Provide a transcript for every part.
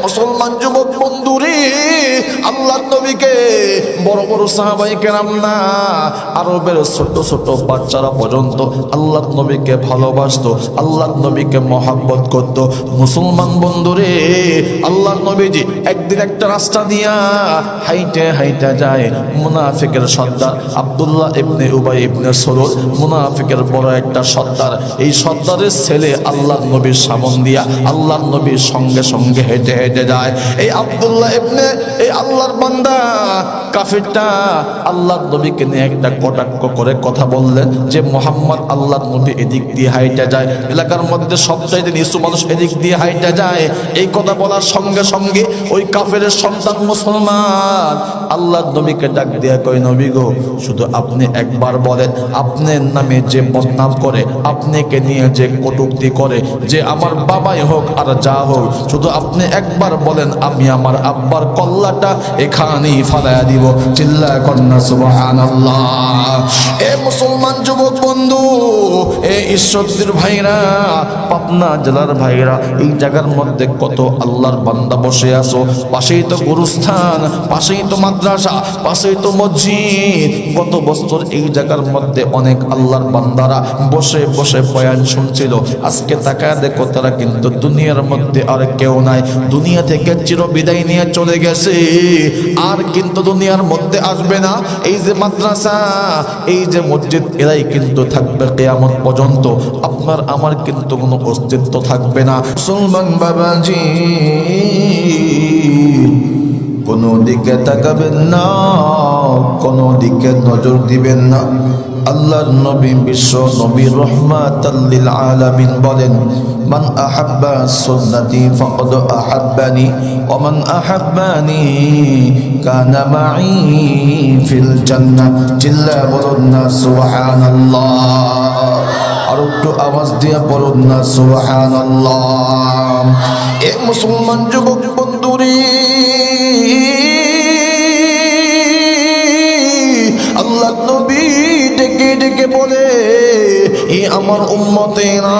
মুসলমান যুবক বন্ধুরে, আল্লাহর নবীকে বড় বড় সাহাবায়ে কেরাম না, আরবের ছোট ছোট বাচ্চারা পর্যন্ত আল্লাহর নবীকে ভালোবাসতো, আল্লাহর নবীকে মহব্বত করত। মুসলমান বন্ধুরে, আল্লাহর নবীজি একদিন একটা রাস্তা দিয়া হাইটে হাইটে যায়। মুনাফিকের সর্দার আব্দুল্লাহ ইবনে উবাই ইবনে সলুল, মুনাফিকের বড় একটা সর্দার, এই সর্দারের ছেলে আল্লাহর নবীর সামন দিয়া আল্লাহর নবীর সঙ্গে সঙ্গে হেঁটে হেঁটে যায়। এই আব্দুল্লাহ ইবনে, এই আল্লাহর বান্দা কাফিরটা আল্লাহর নবীকে নিয়ে একটা কটাক্ষ করে কথা বললেন যে মুহাম্মদ আল্লাহর নবী এদিক দিয়ে হাইটে যায়, এলাকার মধ্যে সবচাইতে নিচু মানুষ এদিক দিয়ে হাইটে যায়। এই কথা বলার সঙ্গে সঙ্গে ওই কাফেরের সন্তান মুসলমান আল্লাহর নবীকে ডাক দিয়া কয়, নবী গো, শুধু আপনি একবার বলেন, আপনার নামে যে বদনাম করে, আপনাকে নিয়ে যে কটূক্তি করে, যে আমার বাবাই হোক আর যা হোক, শুধু আপনি একবার বলেন, আমি আমার আব্বার কল্লাটা এখানেই ফালায়া দিব। চিল্লায় কন্যা সুবহানাল্লাহ। এ মুসলমান যুবক বন্ধু, এ ঈশ্বরদীর ভাইরা, পাবনা জেলার ভাইরা, এই জায়গার মধ্যে কত আল্লাহর বান্দা বসে আছো। পাশেই তো গুরুস্থান, পাশেই তো মাদ্রাসা, পাশেই তো মসজিদ। গত বছর এই জায়গার মধ্যে অনেক আল্লাহর বান্দারা বসে বসে বয়ান শুনছিল। আজকে তাকায় দেখো, তারা কিন্তু দুনিয়ার মধ্যে আর কেউ নাই, দুনিয়া থেকে চিরবিদায় নিয়ে চলে গেছে, আর কিন্তু দুনিয়ার মধ্যে আসবে না। এই যে মাদ্রাসা, এই যে মসজিদ, এরাই কিন্তু থাকবে কিয়ামত পর্যন্ত। আপনার আমার কিন্তু কোনো অস্তিত্ব থাকবে না। মুসলমান বাবাজি, কোনো দিকে তাকাবেন না, কোনো দিকে নজর দিবেন না। আল্লাহর নবী, বিশ্ব নবী রহমাতাল লিল আলামিন বলেন, মান আহাব্বা সুন্নতি ফাকাদ আহাব্বানি ওয়া মান আহাব্বানি কানা মাই ফিল জান্নাহ। চিল্লা বলুন না সুবহানাল্লাহ। আর একটু আওয়াজ দিয়ে বলুন না সুবহানাল্লাহ। এ মুসলমান যুবক বন্ধুরে, আল্লাহ নবী ডেকে ডেকে বলে, এ আমার উম্মতেরা,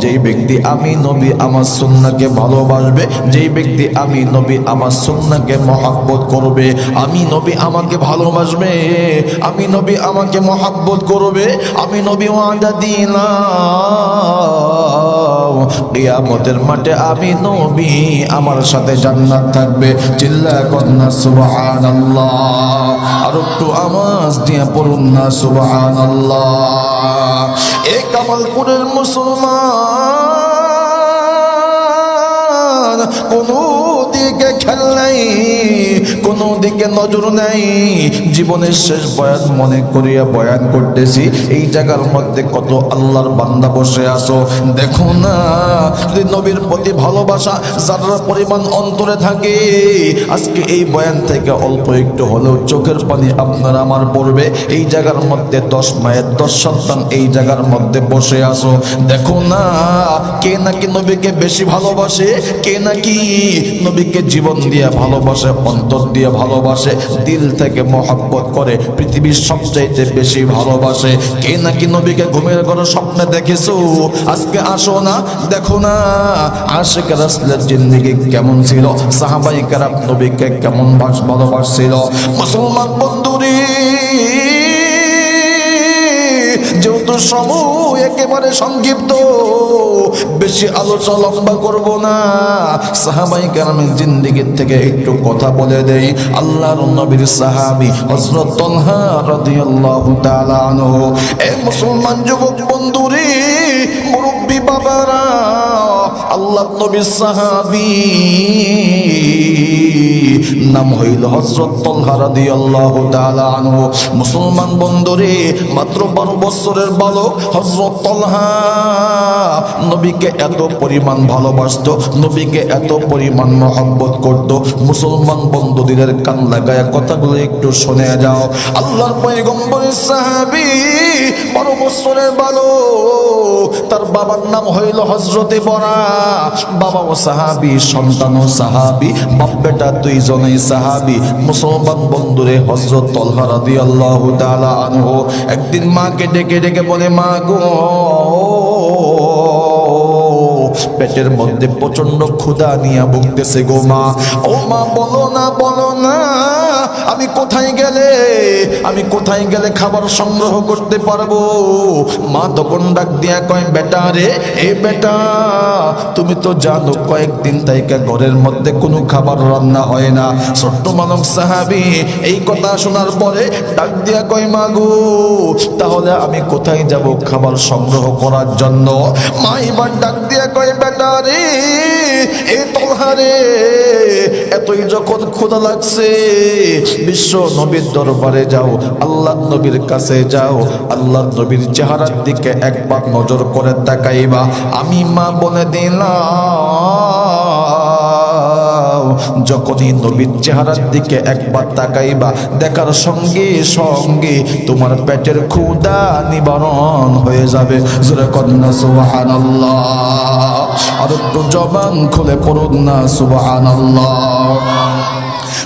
যেই ব্যক্তি আমি নবী আমার সুন্নাহকে ভালোবাসবে, যেই ব্যক্তি আমি নবী আমার সুন্নাহকে মহব্বত করবে, আমি নবী আমাকে ভালোবাসবে, আমি নবী আমাকে মহব্বত করবে, আমি নবী ওয়াদা দিলাম কিয়ামতের মাঠে আমি নবী আমার সাথে জান্নাত থাকবে। চিল্লায় কন্যা সুবহানাল্লাহ। আর একটু আওয়াজ দিয়ে পড়ুন না সুবহানাল্লাহ। এ কামালপুরের মুসলমান, কোনো দিকে খেয়াল নাই, কোনো দিকে নজর নাই। জীবনের শেষ বয়ান মনে করিয়া বয়ান করতেছি। এই জায়গার মধ্যে কত আল্লাহর বান্দা বসে আছো, দেখো না, যদি নবীর প্রতি ভালোবাসা যারা পরিমাণ অন্তরে থাকে, আজকে এই বয়ান থেকে অল্প একটু হলেও চোখের পানি আপনার আমার পড়বে। এই জায়গার মধ্যে 10 মায়ের 10 সন্তান এই জায়গার মধ্যে বসে আছো, দেখো না, কে নাকি নবীকে বেশি ভালোবাসে, কে নাকি নবীকে জীবন দিয়ে ভালোবাসে, অন্তর দিয়ে ভালোবাসে, দিল থেকে মহব্বত করে, পৃথিবীর সবচাইতে বেশি ভালোবাসে। কে নাকি নবীকে ঘুমের ঘরে স্বপ্নে দেখেছো, আজকে আসো না, দেখো না আশিক রাসূলের জিন্দেগি কেমন ছিল, সাহাবায়ে কেরাম নবীকে কেমন ভালোবাসছিল। মুসলমান বন্ধুরে, যেহেতু সময় একেবারে সংক্ষিপ্ত, বেশি আলোচনা লম্বা করব না, সাহাবায়ে কেরামের জিন্দেগি থেকে একটু কথা বলে দেই। আল্লাহর নবীর সাহাবী হযরত তালহা রাদিয়াল্লাহু তাআলা আনহু। এই মুসলমান যুবক বন্ধুরে, মুরব্বী বাবারা, আল্লাহর নবীর সাহাবী নাম হইল হযরত তালহা রাদিয়াল্লাহু তাআলা আনহু। মুসলমান বন্ধুরে, মাত্র 12 বছরের বালক হযরত তালহা নবীকে এত পরিমাণ ভালোবাসতো, নবীকে এত পরিমাণ মহব্বত করত। মুসলমান বন্ধুদের কান লাগায় কথাগুলো একটু শুনে যাও। আল্লাহর পয়গম্বরের সাহাবী 12 বছরের বালক, তার বাবার নাম হইল হযরতে বরা। বাবাও সাহাবী, সন্তানও সাহাবী, বাপ বেটা দুইজনেই সাহাবী। মুসলমান বন্ধুরে, হযরত তালহা রাদিয়াল্লাহু তাআলা আনহু একদিন মাকে ডেকে ডেকে বলে, মা গো, পেটের মধ্যে প্রচন্ড ক্ষুধা নিয়ে ভুগতেছে গো মা। ও মা বলো না আমি কোথায় গেলে খাবার সংগ্রহ করতে পারবো? মা তখন ডাক দিয়া কয়, বেটা রে, এ বেটা, তুমি তো জানো কয়েকদিন তাইকা ঘরের মধ্যে কোনো খাবার রান্না হয় না। ছোট্ট মানব সাহাবী এই কথা শোনার পরে ডাক দিয়া কয়, মা গো, তাহলে আমি কোথায় যাব খাবার সংগ্রহ করার জন্য? মা এবার ডাক দিয়া কয়, বেটা রে, এ তোলহা রে, এতই যখন ক্ষুধা লাগছে বিশ্ব নবীর দরবারে যাও, আল্লাহ নবীর কাছে যাও, আল্লাহ নবীর চেহারার দিকে একবার নজর করে তাকাইবা। আমি মা বলে দিলাম, যখনই নবীর চেহারার দিকে একবার তাকাইবা, দেখার সঙ্গে সঙ্গে তোমার পেটের ক্ষুধা নিবারণ হয়ে যাবে। জোরে কন্যা সুবহানাল্লাহ, আর একটু জবান খুলে পড়ুন না সুবহানাল্লাহ।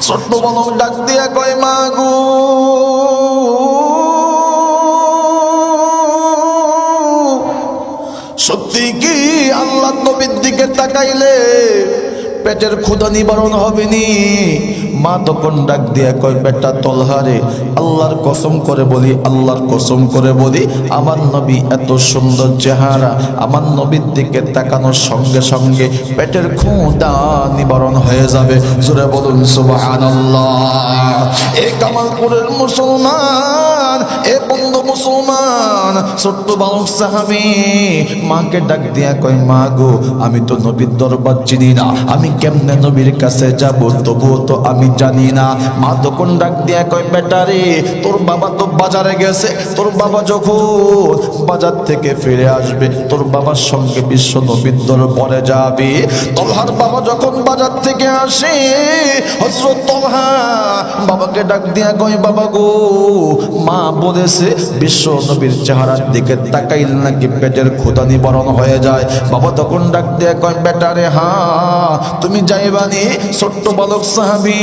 ছোট্ট বালক ডাক দিয়া কয়, মা গো, সত্যি কি আল্লাহ নবীর দিকে তাকাইলে পেটের ক্ষুধা নিবারণ হবে নি? মা তখন ডাক দিয়া কয়, বেটা তলহারে, আল্লাহর কসম করে বলি আমার নবী এত সুন্দর চেহারা, আমার নবীর দিকে তাকানোর সঙ্গে সঙ্গে পেটের ক্ষুধা নিবারণ হয়ে যাবে। জোরে বলুন সুবহানাল্লাহ। এ কামালপুরের মুসলমান, এ বন্ধু মুসলমান, ছোট্ট বালক সাহাবী মাকে ডাক দিয়া কয়, মা গো, আমি তো নবীর দরবার চিনি না, আমি কেমনে নবীর কাছে যাব? তবুও তো আমি জানি না। মা তখন ডাক দিয়া কয়, বেটা রে, তোর বাবা তো বাজারে গেছে, তোর বাবা যখন বাজার থেকে ফিরে আসবে তোর বাবার সঙ্গে বিশ্ব নবীর দরবারে যাবে। তলহার বাবা যখন বাজার থেকে আসে, হযরত তলহা বাবাকে ডাক দিয়া কয়, বাবা গো, মা বলেছে বিশ্ব নবীর চেহারার দিকে তাকাইলে নাকি পেটের ক্ষুধা নিবারণ হয়ে যায়। বাবা তখন ডাক দিয়া কয়, বেটা রে, হ্যাঁ তুমি যাইবানি? ছোট্ট বালক সাহাবী,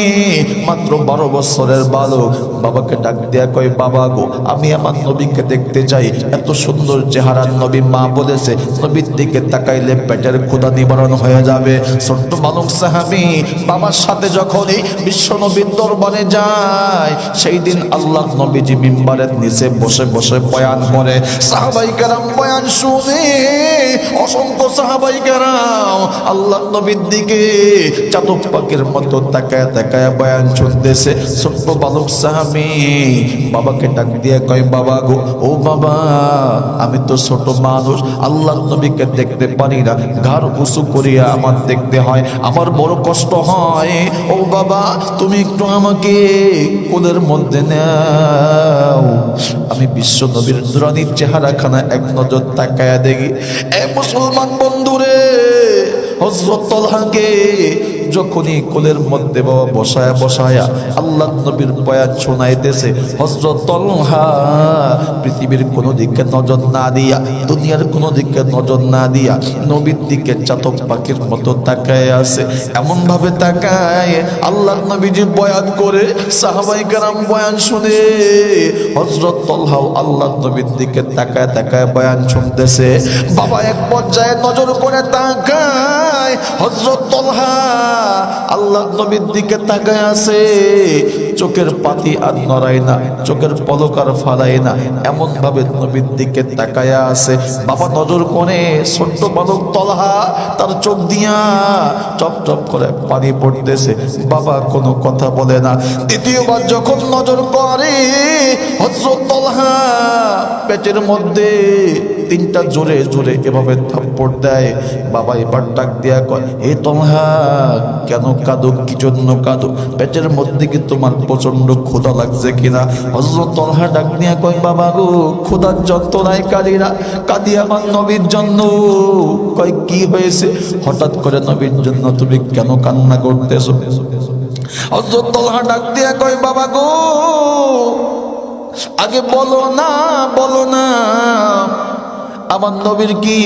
মাত্র 12 বছরের বালক, বাবাকে ডাক দিয়া কয়, বাবা গো, আমি আমার নবীকে দেখতে চাই, এত সুন্দর চেহারার নবী, মা বলেছে নবীর দিকে তাকাইলে পেটের ক্ষুধা নিবারণ হয়ে যাবে। ছোট্ট বালক সাহাবী বাবার সাথে যখনই বিশ্ব নবীর দরবারে যায়, সেই দিন আল্লাহ নবীজি মিম্বারের নিচে বসে বসে বয়ান করে। সাহাবাই কেরাম বয়ান শুনে, অসংখ্য সাহাবাই কেরাম আল্লাহ নবীর দিকে চাতক পাখির মতো তাকায় তাকায় বয়ান শুনতেছে। ছোট্ট বালক সাহাবী বাবাকে ডাক দিয়ে কয়, বাবা গো, ও বাবা, আমি তো ছোট মানুষ, আল্লাহ নবীকে দেখতে পারি না, ঘাড় উঁচু করিয়া আমার দেখতে হয়, আমার বড় কষ্ট হয়। ও বাবা, তুমি একটু আমাকে কোলের মধ্যে নাও, আমি বিশ্ব নবীর নুরানি চেহারাখানা এক নজর তাকায়া দেখি। এ মুসলমান বন্ধুরে, হযরত তলহাকে যখনই কোলের মধ্যে বাবা বসায়া আল্লাহ নবীর বয়ান শোনাইতেছে, হযরত তলহা পৃথিবীর কোনো দিকে নজর না দিয়া, দুনিয়ার কোনো দিকে নজর না দিয়া নবীর দিকে চাতক পাখির মতো তাকায় আছে। এমন ভাবে তাকায় আল্লাহ নবীজি বয়ান করে, সাহাবায়ে কেরাম বয়ান শুনে, হযরত তলহাও আল্লাহ নবীর দিকে তাকায় তাকায় বয়ান শুনতেছে। বাবা এক পর্যায়ে নজর করে তাকায়, হযরত তলহা আল্লাহ নবীর দিকে তাকায় আছে, চোখের পাতি আর নড়ায় না, চোখের পলক আর ফালায় না, এমন ভাবে নবীর দিকে তাকায় আছে। বাবা নজর করে, ছোট্ট বালক তলহা তার চোখ দিয়া চপ চপ করে পানি পড়তেছে, বাবা কোনো কথা বলে না। দ্বিতীয়বার যখন নজর করে, হযরত তলহা পেটের মধ্যে 3টা জোরে জোরে এভাবে থাপ্পড় দেয়। বাবা এবার ডাক দিয়া কয়, এ তলহা, কেন কাঁদো? কি জন্য কাঁদো? পেটের মধ্যে কি তোমার প্রচন্ড ক্ষুধা লাগছে কিনা? হযরত তলহা ডাক দিয়া কয়, বাবা গো, ক্ষুধার যন্ত্রণায় কাঁদি না, কাঁদি আমার নবীর জন্য। কয়, কি হয়েছে? হঠাৎ করে নবীর জন্য তুমি কেন কান্না করতেছো? হযরত তলহা ডাক দিয়া কয়, বাবা গো, আগে বলো না আমার নবীর কি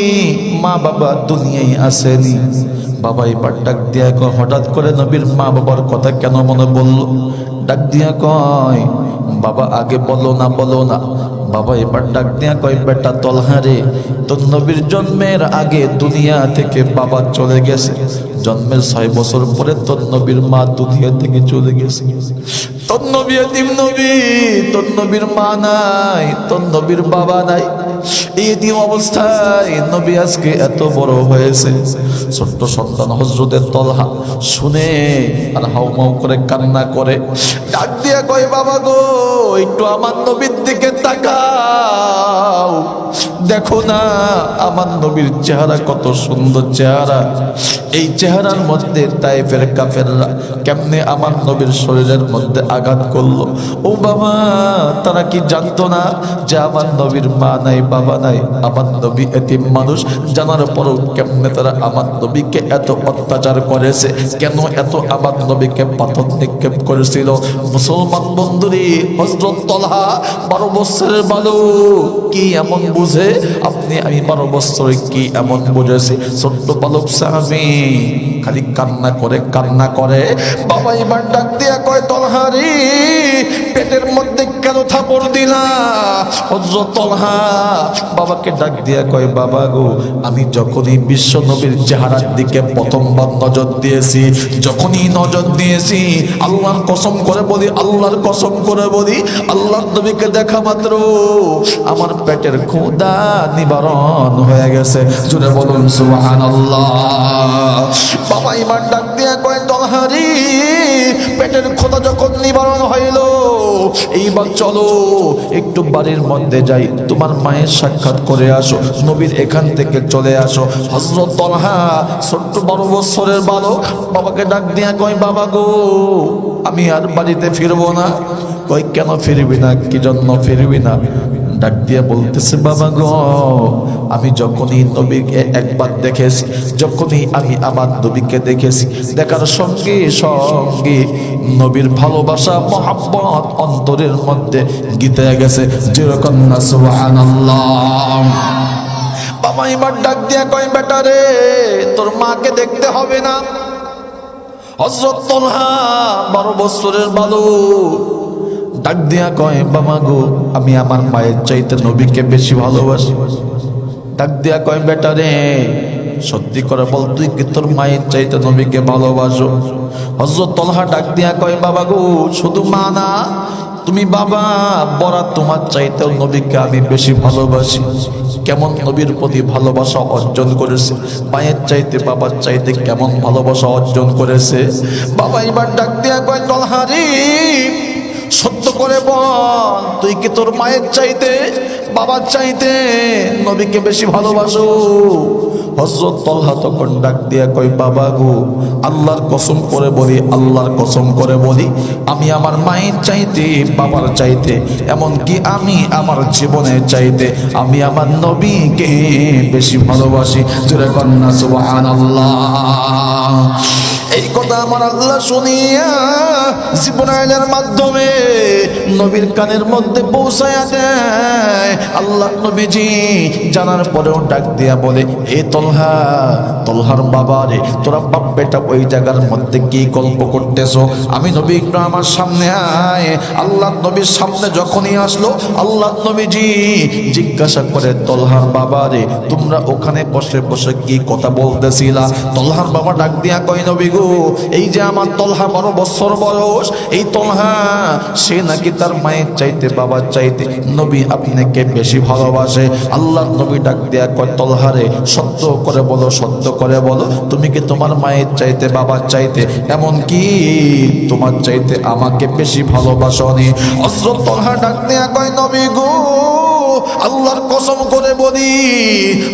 মা বাবা দুনিয়ায় আসেনি? বাবা এবার ডাক দিয়া কয়, হঠাৎ করে নবীর মা বাবার কথা কেন মনে বললো? ডাক দিয়া কয়, বাবা আগে বলো না বাবা এবার ডাক দিয়া কয় বেটা তলহা রে, তোর নবীর জন্মের আগে দুনিয়া থেকে বাবা চলে গেছে, জন্মের 6 বছর পরে তোর নবীর মা দুনিয়া থেকে চলে গেছে। তোর নবী এতিম নবী, তোর নবীর মা নাই, তোর নবীর বাবা নাই। এই এতিম অবস্থায় নবী আজকে এত বড় হয়েছে। ছোট্ট সন্তান হযরতে তলহা শুনে আর হাউমাউ করে কান্না করে, ডাক দিয়া কয় বাবা গো, একটু আমার নবীর দিকে তাকাও, দেখো না আমার নবীর চেহারা কত সুন্দর চেহারা। এই চেহারার মধ্যে তায়েফের কাফেররা কেমনে আমার নবীর শরীরের মধ্যে আঘাত করলো। ও বাবা, তারা কি জানতো না যে আমার নবীর মা নাই, বাবা নাই, আমার নবী এতিম মানুষ? জানার পরও কেমনে তারা আমার নবীকে এত অত্যাচার করেছে, কেন এত আমার নবীকে পাথর নিক্ষেপ করেছিল? মুসলমান বন্ধুরে, হযরত তলহা 12 বছরের বালক, কি এমন বুঝে আপনি? আমি 12 বছরে কি এমন বুঝেছি? ছোট্ট বালক সাহাবী খালি কান্না করে কান্না করে। বাবা এবার ডাক দিয়া কয় তলহা রে, পেটের মধ্যে কেন থাপড় দিলা? হযরত তলহা বাবাকে ডাক দিয়া কয় বাবা গো, আমি যখনই বিশ্ব নবীর চেহারার দিকে প্রথমবার নজর দিয়েছি, যখনই নজর দিয়েছি, আল্লাহর কসম করে বলি, আল্লাহর কসম করে বলি, আল্লাহর নবীকে দেখা মাত্র আমার পেটের ক্ষুধা নিবারণ হয়ে গেছে। জুড়ে বলুন সুবহানাল্লাহ। বাবা ইমান ডাক দিয়া কয় তলহা রে, পেটের ক্ষুধা যখন নিবারণ হইল, এইবার চলো একটু বাড়ির মধ্যে যাই, তোমার মায়ের সাক্ষাৎ করে আসো, নবীর এখান থেকে চলে আসো। হযরত তলহা ছোট্ট 12 বছরের বালক বাবাকে ডাক দিয়া কয় বাবা গো, আমি আর বাড়িতে ফিরবো না। কই কেন ফিরবি না? কি জন্য ফিরবি না? ডাক দিয়া বলতেছে বাবা গো, আমি যখনই নবীকে একবার দেখেছি, যখনই আমি আমার নবীকে দেখেছি, দেখার সঙ্গে সঙ্গে নবীর ভালোবাসা মহাব্বত অন্তরের মধ্যে গীতে গেছে। যেরকম না সুবহানাল্লাহ। বাবা এবার ডাক দিয়া কয় বেটা রে, তোর মাকে দেখতে হবে না। হযরত তলহা 12 বছরের বালক ডাক দিয়া কয় বাবা গো, আমি আমার মায়ের চাইতে নবীকে বেশি ভালোবাসি। ডাক দিয়া কয় বেটা রে, সত্যি করে বল, তুই কি তোর মায়ের চাইতে নবীকে ভালোবাসো? হযরত তলহা ডাক দিয়া কয় বাবা গো, শুধু মা না, তুমি বাবা বড়া, তোমার চাইতেও নবীকে আমি বেশি ভালোবাসি। কেমন নবীর প্রতি ভালোবাসা অর্জন করেছে, মায়ের চাইতে বাবার চাইতে কেমন ভালোবাসা অর্জন করেছে। বাবা এবার ডাক দিয়া কয় তলহা রে, সত্য করে বল, তুই কি তোর মায়ের চাইতে বাবার চাইতে নবীকে বেশি ভালোবাসো? হযরত তলহা তখন ডাক দিয়া কয় বাবা গো, আল্লাহর কসম করে বলি, আল্লাহর কসম করে বলি, আমি আমার মায়ের চাইতে বাবার চাইতে, এমনকি আমি আমার জীবনের চাইতে আমি আমার নবীকে বেশি ভালোবাসি। জোরে কন্যা সুবহানাল্লাহ। এই কথা আমার আল্লাহ শুনিয়া জিবরাইলের মাধ্যমে নবীর কানের মধ্যে পৌঁছায়া দেয়। আল্লাহ নবীজি জানার পরেও ডাক দিয়া বলে, এ তলহা, তলহার বাবা রে, তোরা বাপ বেটা ওই জায়গার মধ্যে কি গল্প করতেছো? আমি নবী একটু আমার সামনে আয়। আল্লাহ নবীর সামনে যখনই আসলো, আল্লাহ নবীজি জিজ্ঞাসা করে, তলহার বাবা রে, তোমরা ওখানে বসে বসে কি কথা বলতেছিলা? তলহার বাবা ডাক দিয়া কয় নবী গো, এই যে আমার তলহা 12 বছর বয়স, এই তলহা সে নাকি তার মায়ের চাইতে বাবার চাইতে নবী আপনাকে বেশি ভালোবাসে। আল্লাহ নবী ডাক দেয়া কয় তলহা রে, সত্য করে বলো, সত্য করে বলো, তুমি কি তোমার মায়ের চাইতে বাবার চাইতে এমন কি তোমার চাইতে আমাকে বেশি ভালোবাসনি? হযরত তলহা ডাক দেয়া কয় নবী গো, আল্লাহর কসম করে বলি,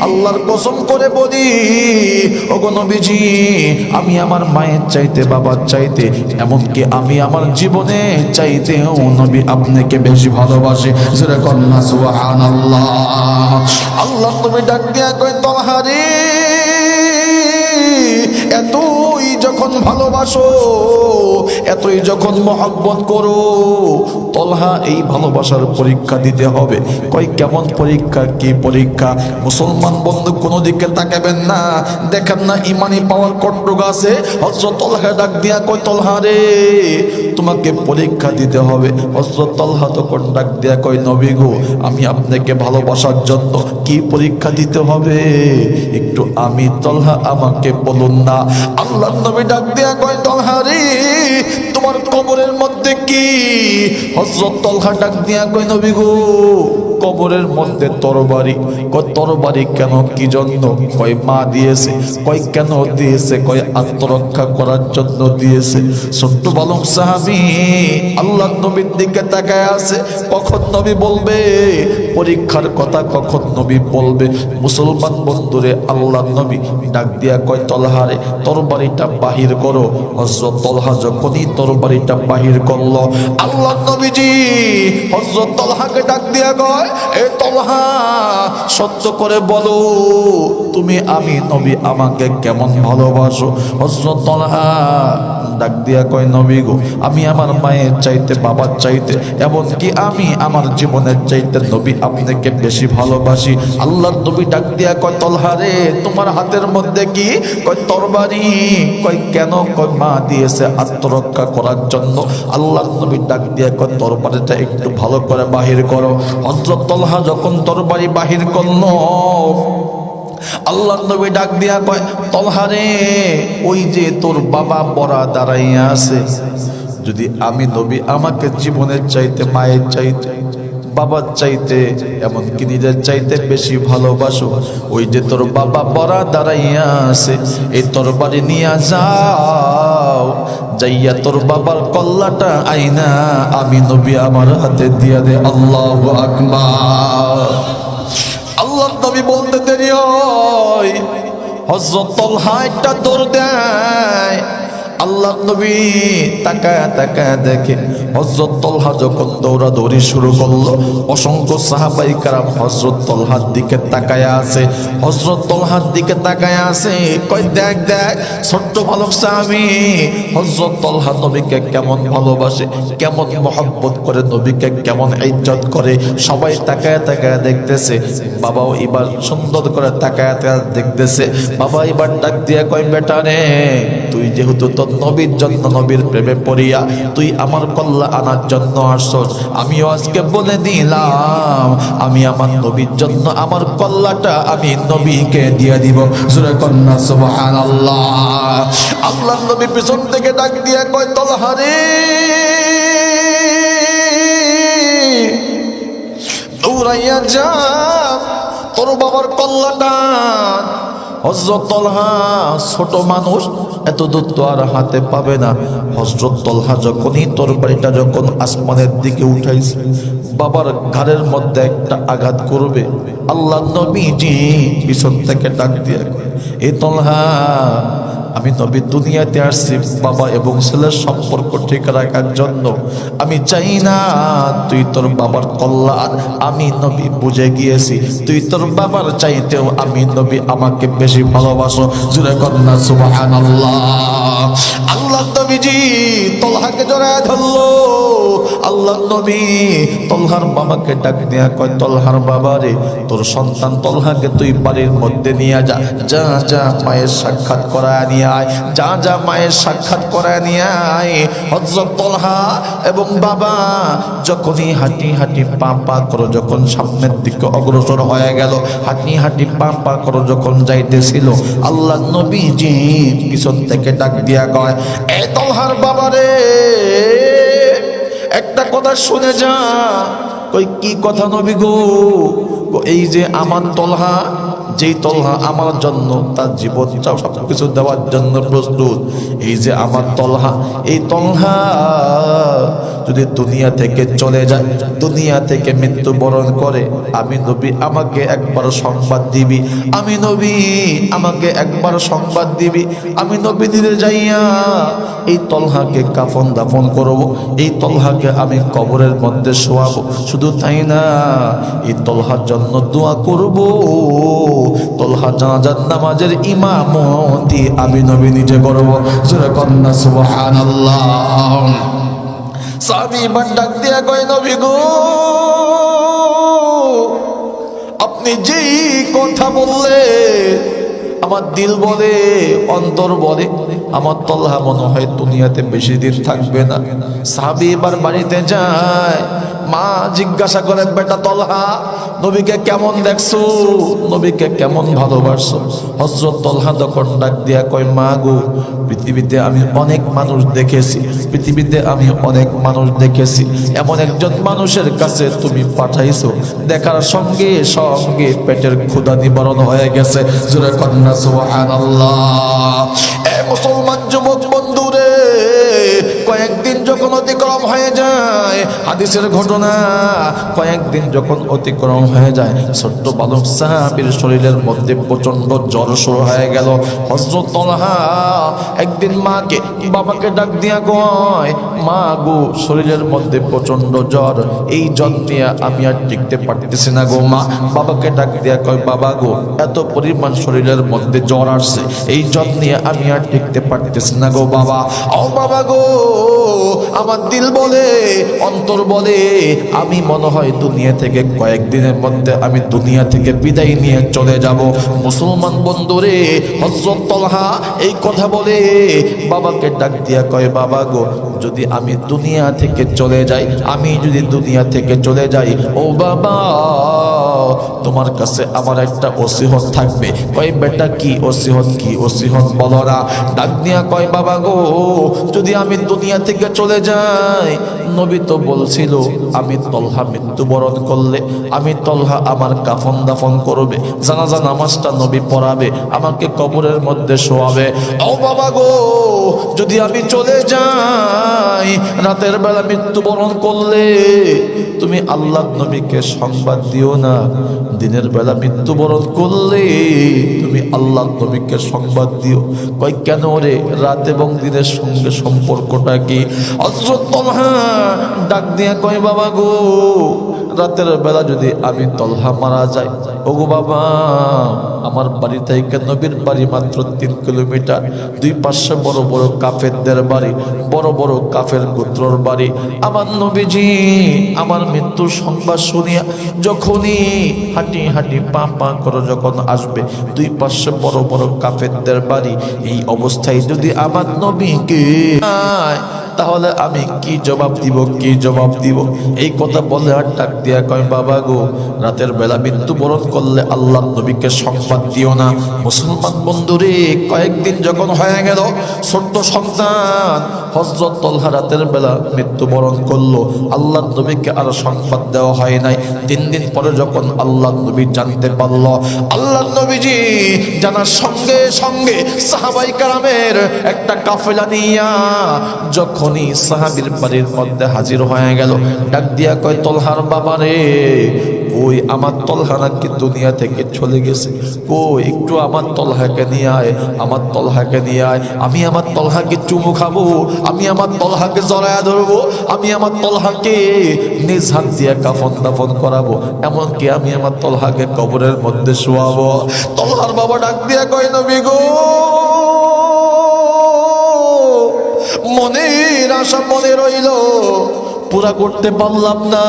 আল্লাহর কসম করে বলি, ওগো নবীজি, আমি আমার মায়ের চাইতে বাবার চাইতে, এমনকি আমি আমার জীবনে চাইতেও নবী আপনাকে বেশি ভালোবাসে। জোরে কন্যা সুবহানাল্লাহ। আল্লাহ নবী ডাক দিয়া কয় তলহা রে, এতই যখন ভালোবাসো, এতই যখন মহব্বত করো, তলহা এই ভালোবাসার পরীক্ষা দিতে হবে। কই কেমন পরীক্ষা, কি পরীক্ষা? মুসলমান বন্ধু কোনো দিকে তাকাবেন না, দেখেন না ইমানি পাওয়ার কট্টুক আছে। হযরত তলহা ডাক দিয়া কই তলহা রে, তোমাকে পরীক্ষা দিতে হবে। হযরত তলহা তখন ডাক দিয়া কই নবী গো, আমি আপনাকে ভালোবাসার জন্য কি পরীক্ষা দিতে হবে একটু আমি তলহা আমাকে বলুন না। আল্লাহর নবী ডাক দিয়া কয় তলহা রে, তোমার কবরের মধ্যে কি? হযরত তলহা ডাক দিয়া কয় নবী গো, কবরের মধ্যে তরবারি। কয় তরবারি কেন, কি জন্য? কয় মা দিয়েছে। কয় কেন দিয়েছে? কয় আত্মরক্ষা করার জন্য দিয়েছে। ছোট্ট বালক সাহাবী আল্লাহর নবীর দিকে তাকায় আছে, কখন নবী বলবে পরীক্ষার কথা, কখন নবী বলবে? মুসলমান বন্ধুরে, আল্লাহর নবী ডাক দিয়া কয় তলহা রে, তরবারিটা বাহির করো। হযরত তলহা যখনই তরবারিটা বাহির করলো, আল্লাহর নবীজি হযরত তলহাকে ডাক দিয়া কয় এ তলহা, সত্য করে বলো তুমি আমি নবী আমাকে কেমন ভালোবাসো? হযরত তলহা ডাক দিয়া কয় নবী গো, আমি আমার মায়ের চাইতে, বাবার চাইতে, এমনকি আমি আমার জীবনের চাইতে নবী আপনাকে বেশি ভালোবাসি। আল্লাহর নবী ডাক দিয়া কয় তলহা রে, তোমার হাতের মধ্যে কি? কয় তরবারি। কয় কেন? কয় মা দিয়েছে আত্মরক্ষা করার জন্য। আল্লাহর নবী ডাক দিয়া কয় তরবারিটা একটু ভালো করে বাহির করো। হযরত তলহা যখন তরবারি বাহির করলো, আল্লাহর নবী ডাক দিয়া কয় তলহা রে, ওই যে তোর বাবা বড়া দাঁড়াইয়া আছে, যদি আমি নবী আমাকে জীবনের চাইতে, মায়ের চাইতে, বাবার চাইতে, এমনকি নিজের চাইতে বেশি ভালোবাসো, ওই যে তোর বাবা বড়া দাঁড়াইয়া আছে, এই তরবারি নিয়ে যাও, যাইয়া তোর বাবার কল্লাটা আইনা আমি নবী আমার হাতে দিয়া দে। আল্লাহু আকবার। আল্লাহর নবী বলতে দেরি হয়, হযরত তলহা একটা দৌড় দেয়। আল্লাহর নবী তাকায় তাকায় দেখে হযরত তলহা যখন দৌড়াদৌড়ি শুরু করলো, অসংখ্য সাহাবায়ে কেরাম হযরত তলহার দিকে তাকায় আছে, হযরত তলহার দিকে তাকায় আছে। কই দেখ দেখ ছোট্ট বালক সাহাবী হযরত তলহা নবীকে কেমন ভালোবাসে, কেমন মহব্বত করে, নবীকে কেমন ইজ্জত করে। সবাই তাকায় তাকায় দেখতেছে। বাবাও এবার সুন্দর করে তাকায় তাকায় দেখতেছে। বাবা এবার ডাক দিয়ে কয় বেটা রে, তুই যেহেতু তোর নবীর জন্য, নবীর প্রেমে পড়িয়া তুই আমার কল্লা আনার জন্য আসছ, আমিও আজকে বলে দিলাম আমি আমার নবীর জন্য আমার কল্লাটা আমি নবীকে দিয়ে দিব। জোরে কন্যা সুবহানাল্লাহ। আল্লাহর নবী পিছন থেকে ডাক দিয়া কয় তলহা রে, দৌড়াইয়া যা তোর বাবার কল্লাটা। হযরত তলহা ছোট মানুষ, এত দূর তো আর হাতে পাবে না। হযরত তলহা যখনই তরবারিটা যখন আসমানের দিকে উঠাইছে, বাবার ঘাড়ের মধ্যে একটা আঘাত করবে, আল্লাহর নবীজি পিছন থেকে ডাক দিয়ে এ তলহা, আমি নবী দুনিয়াতে আসছি বাবা এবং ছেলের সম্পর্ক ঠিক রাখার জন্য। আমি চাই না তুই তোর বাবার কল্যাণ, আমি নবী বুঝে গিয়েছি তুই তোর বাবার চাইতেও আমি নবী আমাকে বেশি ভালোবাসো। জোরে কন্যা সুবহানাল্লাহ। আল্লাহ নবীজি তলহাকে জড়ায় ধরলো। আল্লাহ নবী তলহার বাবাকে ডাক দিয়া কয় তলহার বাবা রে, তোর সন্তান তলহাকে তুই বাড়ির মধ্যে নিয়ে যা, যা যা মায়ের সাক্ষাৎ করায় নিয়ে আয়, যা যা মায়ের সাক্ষাৎ করায় নিয়ে আয়। হযরত তলহা এবং বাবা যখনই হাঁটি হাঁটি পা পা করে যখন সামনের দিকে অগ্রসর হয়ে গেল, হাঁটি হাঁটি পা পা করে যখন যাইতেছিল, আল্লাহ নবীজি পিছন থেকে ডাক দিয়া কয় এ তলহার বাবা রে, একটা কথা শুনে যা। কই কি কথা নবী গো? এই যে আমার তলহা, যেই তলহা আমার জন্য তার জীবনটা সবকিছু দেওয়ার জন্য প্রস্তুত, এই যে আমার তলহা, এই তলহা যদি দুনিয়া থেকে চলে যায়, দুনিয়া থেকে মৃত্যুবরণ করে, আমি নবী আমাকে একবার সংবাদ দিবি, আমি নবী আমাকে একবার সংবাদ দিবি। আমি নবী দিলে যাইয়া এই তলহাকে কাফন দাফন করব, এই তলহাকে আমি কবরের মধ্যে শোয়াবো। শুধু তাই না, এই তলহার জন্য দোয়া করব তলহা জানাজার নামাজের ইমামতি আমি নবী নিজে করব। জোরে কন্না সুবহানাল্লাহ। সাহাবী ইমান ডাক দিয়া কয় নবী গো, আপনি যেই কথা বললে আমার দিল বলে, অন্তর বলে আমার তলহা মনে হয় দুনিয়াতে বেশি দিন থাকবে না। সাহাবী এবার বাড়িতে যায়, মা জিজ্ঞাসা করে বেটা তলহা নবীকে কেমন দেখছো, নবীকে কেমন ভালোবাসছো? হযরত তলহা তখন ডাক দিয়া কয় মা গো, পৃথিবীতে আমি অনেক মানুষ দেখেছি, পৃথিবীতে আমি অনেক মানুষ দেখেছি, এমন একজন মানুষের কাছে তুমি পাঠাইছো, দেখার সঙ্গে সঙ্গে পেটের ক্ষুধা নিবারণ হয়ে গেছে। জোরে কন্না সুবহানাল্লাহ। এ মুসলমান যুবক বন্ধুরে, কয়েকদিন যখন অতিক্রম হয়ে যায়, হাদিসের ঘটনা, কয়েকদিন যখন অতিক্রম হয়ে যায়, ছোট্ট বালক সাহাবীর শরীরের মধ্যে প্রচন্ড জ্বর শুরু হয়ে গেল। হযরত তলহা একদিন মাকে বাবাকে ডাক দিয়া কয় মা গো, শরীরের মধ্যে প্রচন্ড জ্বর, এই জ্বর নিয়ে আমি আর টিকতে পারতেছি না গো মা। বাবাকে ডাক দিয়া কয় বাবা গো, এত পরিমাণ শরীরের মধ্যে জ্বর আসছে, এই জ্বর নিয়ে আমি আর টিকতে পারতেছি না গো বাবা। ও বাবা গো, আমার দিল বলে, অন্তর বলে আমি মনে হয় দুনিয়া থেকে কয়েকদিনের মধ্যে আমি দুনিয়া থেকে বিদায় নিয়ে চলে যাব। মুসলমান বন্ধুরে, হযরত তলহা এই কথা বলে বাবাকে ডাক দিয়া কয় বাবা গো, যদি আমি দুনিয়া থেকে চলে যাই, আমি যদি দুনিয়া থেকে চলে যাই, ও বাবা তোমার কাছে আমার একটা ওসিয়ত থাকবে। কয় বেটা কি ওসিয়ত, কি ওসিয়ত বলো না। ডাক দিয়া কয় বাবা গো, যদি আমি দুনিয়া থেকে চলে যাই, নবী তো বলছিল আমি তলহা মৃত্যুবরণ করলে আমি তলহা আমার কাফন দাফন করবে, জানাজা নামাজটা নবী পড়াবে, আমাকে কবরের মধ্যে শোয়াবে। ও বাবা গো, যদি আমি চলে যাই, রাতের বেলা মৃত্যুবরণ করলে তুমি আল্লাহ নবীকে সংবাদ দিও না, দিনের বেলা মৃত্যুবরণ করলে তুমি আল্লাহ নবীকে সংবাদ দিও। কয় কেন রে, রাত এবং দিনের সঙ্গে সম্পর্কটা কি? হযরত তলহা ডাক দিয়া কয় বাবা গো, রাতের বেলা যদি আমি তলহা মারা যাই, ওগো বাবা আমার বাড়ি থেকে নবীর বাড়ি মাত্র 3 কিলোমিটার, দুই পাশে বড় বড় কাফেরদের বাড়ি, বড় বড় কাফের গোত্রর বাড়ি। আমার নবীজি আমার মৃত্যুর সংবাদ শুনিয়া যখনই হাঁটি হাঁটি পা পা করে যখন আসবে, দুই পাশে বড় বড় কাফেরদের বাড়ি, এই অবস্থায় যদি আমার নবীকে তাহলে আমি কি জবাব দিব, কি জবাব দিব? এই কথা বলে আর ডাক দিয়া কয় বাবা গো, রাতের বেলা মৃত্যুবরণ করলে আল্লাহ নবীকে সংবাদ দিও না। মুসলমান বন্ধুরে, কয়েকদিন যখন হয়ে গেল, ছোট্ট সন্তান হযরত তলহা রাতের বেলা মৃত্যুবরণ করলো, আল্লাহ নবীকে আর সংবাদ দেওয়া হয় নাই। 3 দিন পরে যখন আল্লাহ নবী জানতে পারল, আল্লাহ নবীজি জানার সঙ্গে সঙ্গে সাহাবাই কারামের একটা কাফেলা নিয়া যখনই সাহাবীর বাড়ির মধ্যে হাজির হয়ে গেল, ডাক দিয়া কয় তলহার বাবা রে, ওই আমার তলহা নাকি দুনিয়া থেকে চলে গেছে, কই একটু আমার তলহাকে নিয়ে আয়, আমার তলহাকে নিয়ে আয়, আমি আমার তলহাকে চুমু খাবো, আমি আমার তলহাকে জড়ায়া ধরবো, আমি আমার তলহাকে নিজ হাত দিয়ে কাফন দাফন করাবো, এমনকি আমি আমার তলহাকে কবরের মধ্যে শোয়াবো। তলহার বাবা ডাক দিয়া কয় নবী গো, মনের আশা মনে রইল, পুরা করতে পারলাম না।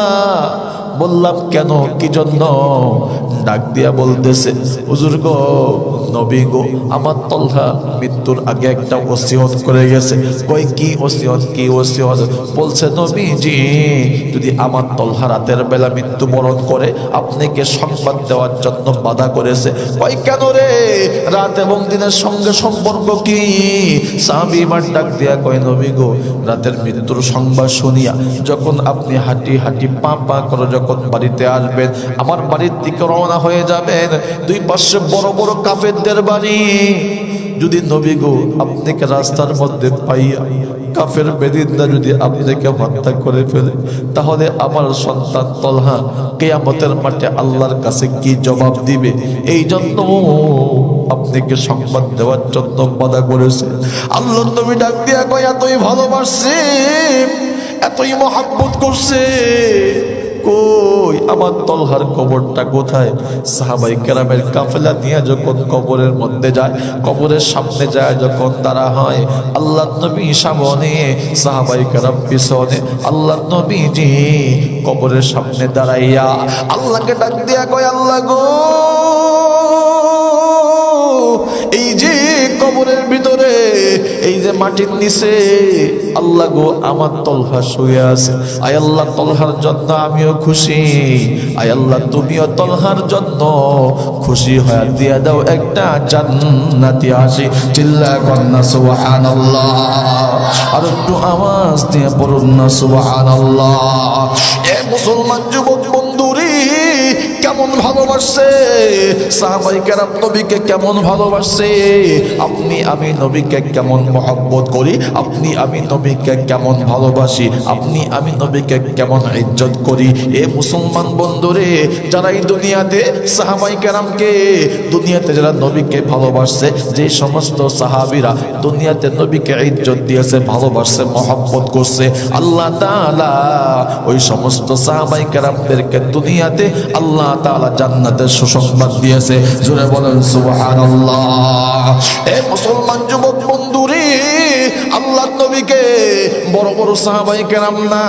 বললাম কেন, কি জন্য? ডাক দিয়া বলতেছে হুজুর গো, নবী গো, আমার তলহা মৃত্যুর আগে একটা ওসিয়ত করে গেছে। কই কি ওসিয়ত, কি ওসিয়ত? বলছে নবীজি যদি আমার তলহা রাতের বেলা মৃত্যুবরণ করে আপনাকে সংবাদ দেওয়ার জন্য বাধা করেছে। কই কেন রে, রাত এবং দিনের সঙ্গে সম্পর্ক কি? সাহাবী মান ডাক দিয়া কয় নবী গো, রাতের মৃত্যুর সংবাদ শুনিয়া যখন আপনি হাঁটি হাঁটি পা পা করে যখন বাড়িতে আসবেন, আমার বাড়ির দিকে রওনা হয়ে যাবেন, দুই পাশে বড় বড় কাফেরদের বাড়ি। যদি নবী গো আপনাকে রাস্তার মধ্যে পাইয়া কাফের বেদিনরা যদি আপনাকে হত্যা করে ফেলে, তাহলে আমার সন্তান তলহা কিয়ামতের মাঠে আল্লাহর কাছে কি জবাব দিবে? এই জন্য আপনাকে সংবাদ দেওয়ার জন্য বাধা করেছে। আল্লাহর নবী ডাক দিয়া কয় এতই ভালোবাসছে, এতই মহব্বত করছে, কই আমার তলহার কবরটা কোথায়? সাহাবাই কেরামের কাফেলা নিয়ে যখন কবরের মধ্যে যায়, কবরের সামনে যায় যখন তারা হয়, আল্লাহ নবী সামনে, সাহাবাই কেরাম পিছনে, আল্লাহ নবীজি কবরের সামনে দাঁড়াইয়া আল্লাহকে ডাক দিয়া কয়, আল্লাহ গো, এই যে কবরের ভিতরে, এই যে মাটির নিচে, আল্লাহ গো আমার তলহা শুয়ে আছে, আয় আল্লাহ তলহার জন্য আমিও খুশি, আয় আল্লাহ তুমিও তলহার জন্য খুশি হয়ে দিয়া দাও একটা জান্নাতি হাসি। চিল্লা কন্যা সুবহানাল্লাহ, আর একটু আওয়াজ দিয়ে পড়ুন না সুবহানাল্লাহ। এ মুসলমান যুবক বন্ধুরে, কেমন ভালোবাসছে সাহাবায়ে কেরাম নবীকে, কেমন ভালোবাসছে। আপনি আমি নবীকে কেমন মহব্বত করি, আপনি আমি নবীকে কেমন ভালোবাসি, আপনি আমি নবীকে কেমন ইজ্জত করি। এ মুসলমান বন্ধুরে, যারা এই দুনিয়াতে সাহাবায়ে কেরামকে, দুনিয়াতে যারা নবীকে ভালোবাসছে, যে সমস্ত সাহাবীরা দুনিয়াতে নবীকে ইজ্জত দিয়েছে, ভালোবাসছে, মহব্বত করছে, আল্লাহ তাআলা ওই সমস্ত সাহাবায়ে কেরামদেরকে দুনিয়াতে আল্লাহ তাআলা জান্নাতের সুসংবাদ দিয়েছে। জোরে বলেন সুবহানাল্লাহ। এ মুসলমান যুবক বন্ধুরে, আল্লাহ নবীকে বড় বড় সাহাবায়ে কেরাম না,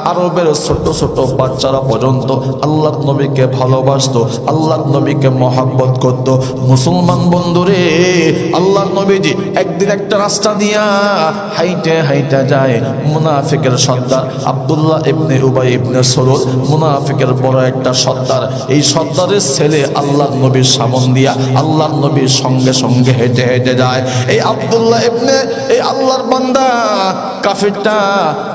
আরবের ছোট ছোট বাচ্চারা পর্যন্ত আল্লাহ নবীকে ভালোবাসতো, আল্লাহ নবীকে মহব্বত করত। মুসলমান বন্ধুরে, আল্লাহ নবীজি একদিন একটা রাস্তা দিয়া হাইটে হাইটে যায়, মুনাফিকের সর্দার আব্দুল্লাহ ইবনে উবাই ইবনে সলুল, মুনাফিকের বড় একটা সর্দার, এই সর্দারের ছেলে আল্লাহ নবীর সামন দিয়া আল্লাহ নবীর সঙ্গে সঙ্গে হেঁটে হেঁটে যায়। এই আব্দুল্লাহ ইবনে, এই আল্লাহর বান্দা কাফিরটা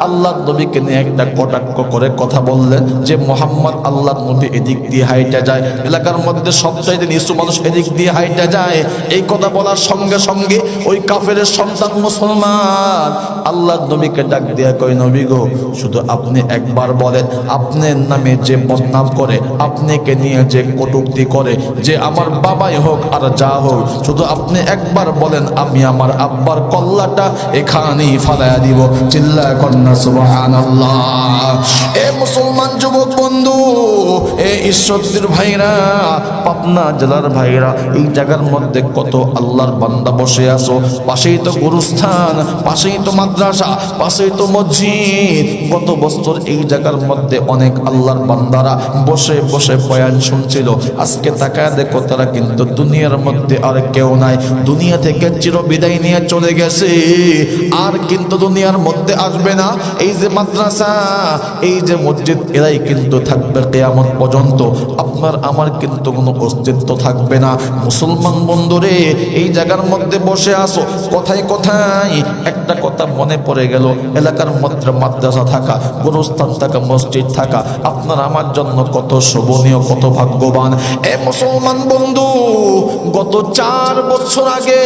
আল্লাহ নবীকে নিয়ে একটা কটাক্ষ করে কথা বললেন যে মুহাম্মদ আল্লাহ নবী এদিক দিয়ে হাইটে যায়, এলাকার মধ্যে সবচাইতে নিচু মানুষ এদিক দিয়ে হাইটে যায়। এই কথা বলার সঙ্গে সঙ্গে ওই কাফেরের সন্তান মুসলমান আল্লাহ নবীকে ডাক দিয়া কয়, নবী গো, শুধু আপনি একবার বলেন, আপনার নামে যে বদনাম করে, আপনাকে নিয়ে যে কটূক্তি করে, যে আমার বাবাই হোক আর যা হোক, শুধু আপনি একবার বলেন, আমি আমার আব্বার কল্লাটা এখানেই ফালাইয়া দিব। চিল্লা কন্যা সুবহানাল্লাহ। এ মুসলমান যুবক বন্ধু, এ ঈশ্বরদীর ভাইরা, পাবনা জেলার ভাইরা, এই জায়গার মধ্যে কত আল্লাহর বান্দা বসে আছো, পাশেই তো গুরুস্থান, পাশেই তো মাদ্রাসা, পাশেই তো মসজিদ। গত বছর এই জায়গার মধ্যে অনেক আল্লাহর বান্দারা বসে বসে বয়ান শুনছিল। আজকে তাকায় দেখো, তারা কিন্তু দুনিয়ার মধ্যে আর কেউ নাই, দুনিয়া থেকে চির বিদায় নিয়ে চলে গেছে, আর কিন্তু দুনিয়ার মধ্যে আসবে না। এই যে মাদ্রাসা, এই যে মসজিদ, এরাই কিন্তু থাকবে কিয়ামত পর্যন্ত। আপনার আমার কিন্তু কোনো অস্তিত্ব থাকবে না। মুসলমান বন্ধুরে, এই জায়গার মধ্যে বসে আসো, কথায় কথায় একটা কথা মনে পড়ে গেল, এলাকার মধ্যে মাদ্রাসা থাকা, গুরুস্থান থাকা, মসজিদ থাকা আপনার আমার জন্য কত শোভনীয়, কত ভাগ্যবান। এ মুসলমান বন্ধু, গত 4 বছর আগে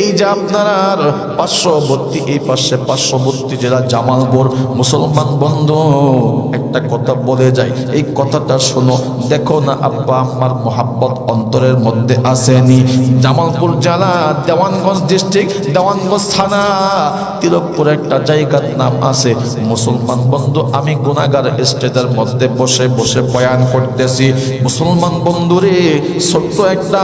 এই যে আপনার পার্শ্ববর্তী, এই পাশে পার্শ্ববর্তী জেলা জামালপুর, মুসলমান বন্ধু একটা কথা বলে যায়, এই কথাটা শোনো, দেখো না আব্বা আমার মোহাব্বত অন্তরের মধ্যে আসেনি। জামালপুর জেলা, দেওয়ানগঞ্জ ডিস্ট্রিক্ট, দেওয়ানগঞ্জ থানা, তিলকপুর একটা জায়গার নাম আছে। মুসলমান বন্ধু, আমি গুনাহগার স্টেজের মধ্যে বসে বসে বয়ান করতেছি। মুসলমান বন্ধুরে, ছোট্ট একটা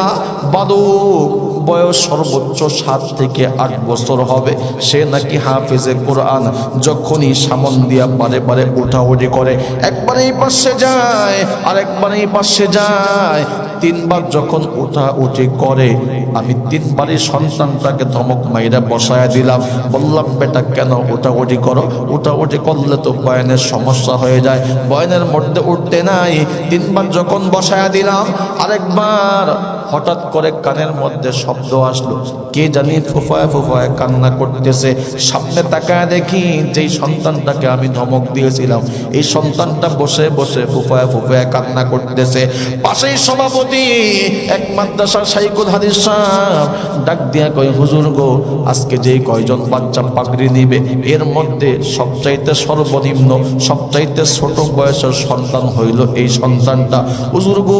বালক, বয়স সর্বোচ্চ 7 থেকে 8 বছর হবে, সে নাকি হাফেজে কোরআন। যখনই সামন দিয়া বারে বারে উঠাউঠি করে, একবার এই পাশে যায় আর একবার এই পাশে যায়, 3 বার যখন উঠাউঠি করে, আমি 3 বারই সন্তানটাকে ধমক মাইরা বসায় দিলাম। বললাম, বেটা কেন উঠাউঠি করো? উঠাউঠি করলে তো বয়ানের সমস্যা হয়ে যায়, বয়ানের মধ্যে উঠতে নাই। 3 বার যখন বসায় দিলাম, আরেকবার হঠাৎ করে কানের মধ্যে শব্দ আসলো, কে জানি ফুফায় ফুফায় কান্না করতেছে। সামনে তাকায় দেখি, যেই সন্তানটাকে আমি ধমক দিয়েছিলাম, এই সন্তানটা বসে বসে ফুফায় ফুফায় কান্না করতেছে। পাশেই সভাপতি সভাপতি এক মাদ্রাসার শাইখুল হাদিস সাহেব ডাক দিয়া কয়, হুজুর গো, আজকে যে কয়জন বাচ্চা পাগড়ি নিবে এর মধ্যে সবচাইতে সর্বনিম্ন সবচাইতে ছোট বয়সের সন্তান হইল এই সন্তানটা। হুজুর গো,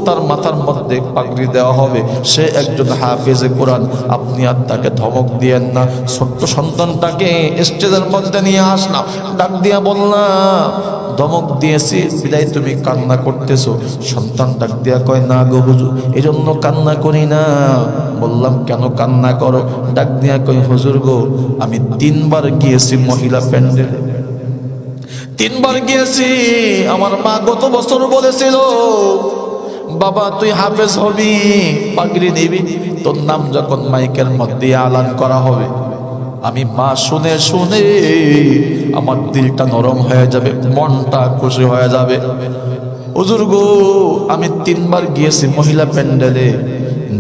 তার মাথার মধ্যে পাগড়ি দেওয়া হবে, সে একজন হাফেজে কোরআন, আপনি আর তাকে ধমক দিয়েন না। ছোট্ট সন্তানটাকে স্টেজের মধ্যে নিয়ে আসলাম, ডাক দিয়া বললাম, ধমক দিয়েছি বিদায় তুমি কান্না করতেছো? সন্তান ডাক দিয়া কয়, না গো হুজুর, এই জন্য কান্না করি না। বললাম, কেন কান্না করো? ডাক দিয়া কয়, হুজুর গো, আমি 3 বার গিয়েছি মহিলা প্যান্ডেলে, 3 বার গিয়েছি। আমার মা গত বছর বলেছিল, বাবা তুই হাফেজ হবি, পাগড়ি নিবি, তোর নাম যখন মাইকের মধ্যে আলান করা হবে, আমি মা শুনে শুনে আমার দিলটা নরম হয়ে যাবে, মনটা খুশি হয়ে যাবে। হুজুর গো, আমি 3 বার গিয়েছি মহিলা প্যান্ডেলে,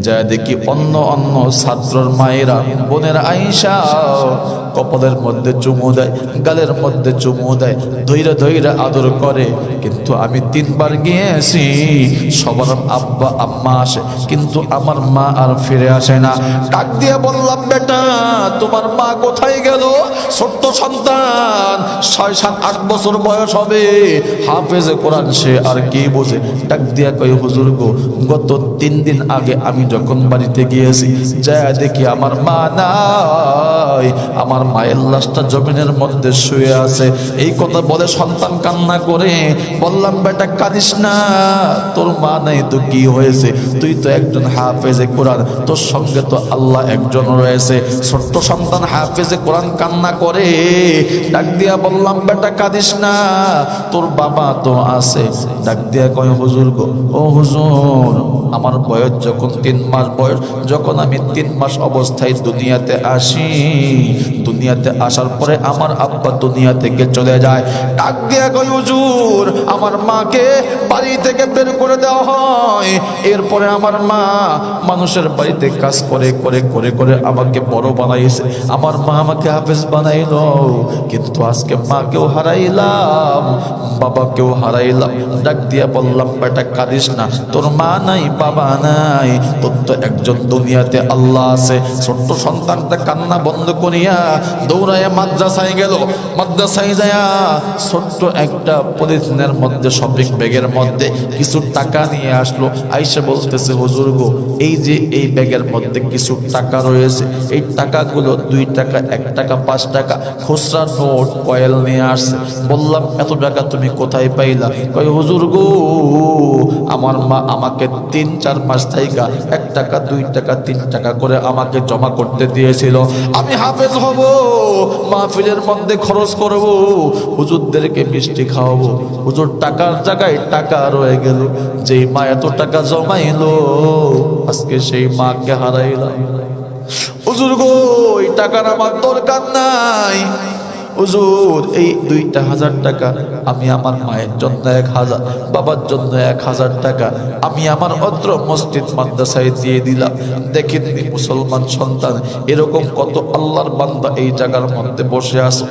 যা দেখি অন্য অন্য ছাত্রর মায়েরা বোনের আয়েশা কপালের মধ্যে চুমু দেয়, গালের মধ্যে চুমু দেয়, ধৈর্য ধৈর্য আদর করে। কিন্তু আমি 3 বার গিয়েছি, সবার আব্বা আম্মা আসে, কিন্তু আমার মা আর ফিরে আসে না। ডাক দিয়ে বললাম, বেটা তোমার মা কোথায় গেল? ছোট্ট সন্তান, 6-7-8 বছর বয়স হবে, হাফেজে কোরআন, সে আর কি বোঝে? ডাক দিয়া কই, হুজুর গো, গত 3 দিন আগে আমি যখন বাড়িতে গিয়েছি, যা দেখি আমার মা নাই, আমার মায়ের লাশটা জমিনের মধ্যে শুয়ে আছে। এই কথা বলে সন্তান কান্না করে। বললাম, বেটা কাঁদিস না, তোর মা নাই তো কি হয়েছে? তুই তো একজন হাফেজে কোরআন, তোর সঙ্গে তো আল্লাহ একজন রয়েছে। ছোট্ট সন্তান হাফেজে কোরআন কান্না করে। ডাক দিয়া বললাম, বেটা কাঁদিস না, তোর বাবা তো আছে। ডাক দিয়া কয়, হুজুর গো, ও হুজুর, আমার বয়স যখন 3 মাস বয়স, যখন আমি 3 মাস অবস্থায় দুনিয়াতে আসি, দুনিয়াতে আসার পরে আমার আব্বা দুনিয়া থেকে চলে যায়। ডাক দিয়া কই, হুজুর, আমার মাকে বাড়ি থেকে বের করে দেওয়া হয়। এরপরে আমার মা মানুষের বাড়িতে কাজ করে করে করে করে আমাকে বড় বানাইছে। আমার মা আমাকে হাফেজ বানাইলো, কিন্তু আজকে মাকেও হারাইলাম, বাবাকেও হারাইলাম। ডাক দিয়া বললাম, বেটা কাঁদিস না, তোর মা নাই, বাবা নাই, তোর তো একজন দুনিয়াতে আল্লাহ আছে। ছোট্ট সন্তানটা কান্না বন্ধ করিয়া দৌড়াইয়া মাদ্রাসায় গেল। মাদ্রাসায় যায়া ছোট্ট একটা পলিথিনের মধ্যে, শপিং ব্যাগের মধ্যে কিছু টাকা নিয়ে আসলো। আইসা বলতেছে, হুজুর গো, এই যে এই ব্যাগের মধ্যে কিছু টাকা রয়েছে, এই টাকাগুলো 2 টাকা, 1 টাকা, 5 টাকা খুচরা নোট কয়েল নিয়ে আসছে। বললাম, এত টাকা তুমি কোথায় পাইলা? কয়, হুজুর গো, আমার মা আমাকে 3-4 মাস থাইকা 1 টাকা, 2 টাকা, 3 টাকা করে আমাকে জমা করতে দিয়েছিল। আমি হাফেজ হব, মাহফিলের মধ্যে খরচ করব, হুজুরদেরকে মিষ্টি খাওয়াবো। হুজুর টাকার জায়গায় টাকা রয়ে গেল। যেই মা এত টাকা জমাইলো, আজকে সেই মাকে হারাইলাম। হুজুর গো, এই টাকার আমার দরকার নাই। হুজুর, এই 2,000 টাকা আমি আমার মায়ের জন্য 1,000, বাবার জন্য 1,000 টাকা আমি আমার অত্র মসজিদ মাদ্রাসায় দিয়ে দিলাম। দেখেন মুসলমান সন্তান, এরকম কত আল্লাহর বান্দা এই জায়গার মধ্যে বসে আছে।